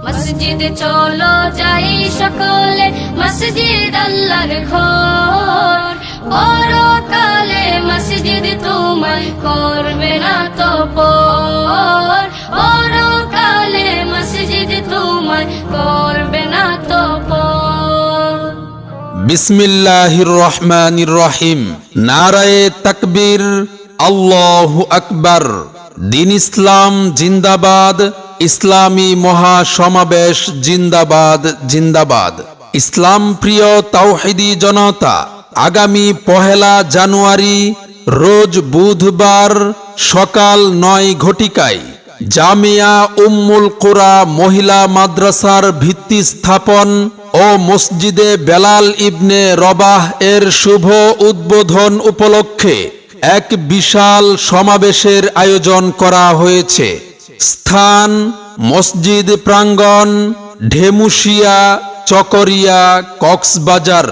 মসজিদ চলো যাই সকলে, মসজিদ আল্লাহর ঘর। পরকালে মসজিদ তোমায় করবে না তো পর, পরকালে মসজিদ তোমায় করবে না তো পর। বিসমিল্লাহির রহমানির রহিম। নারায়ে তাকবীর, আল্লাহু আকবার। দিন ইসলাম জিন্দাবাদ, ইসলামী মহাসমাবেশ জিন্দাবাদ জিন্দাবাদ। ইসলাম প্রিয় তাওহীদি জনতা, আগামী 1 জানুয়ারি রোজ বুধবার সকাল 9 ঘটিকায় জামিয়া উম্মুল কুরা মহিলা মাদ্রাসার ভিত্তি স্থাপন ও মসজিদে বেলাল ইবনে রবাহ এর শুভ উদ্বোধন উপলক্ষে এক বিশাল সমাবেশের আয়োজন করা হয়েছে। স্থান মসজিদ প্রাঙ্গণ, ঢেমুশিয়া, চকরিয়া, কক্সবাজার।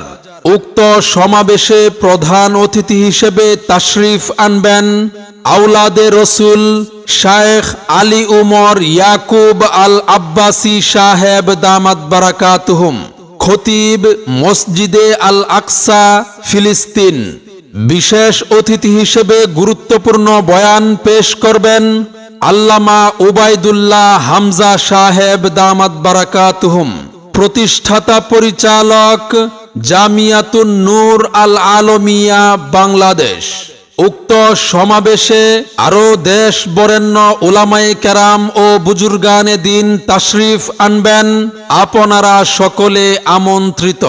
উক্ত সমাবেশে প্রধান অতিথি হিসেবে তাশরিফ আনবেন আওলাদে রসুল শায়েখ আলী উমর ইয়াকুব আল আব্বাসী সাহেব দামাত বারাকাতুহুম, খতিব মসজিদে আল আকসা, ফিলিস্তিন। বিশেষ অতিথি হিসেবে গুরুত্বপূর্ণ বয়ান পেশ করবেন আল্লামা উবাইদুল্লাহ হামজা সাহেব দামাত বারাকাতুহুম, প্রতিষ্ঠাতা পরিচালক জামিয়াতুন নূর আল আলমিয়া বাংলাদেশ। উক্ত সমাবেশে আরো দেশ বরেণ্য উলামায়ে কেরাম ও বুজুর্গানে দিন তাশরিফ আনবেন। আপনারা সকলে আমন্ত্রিত।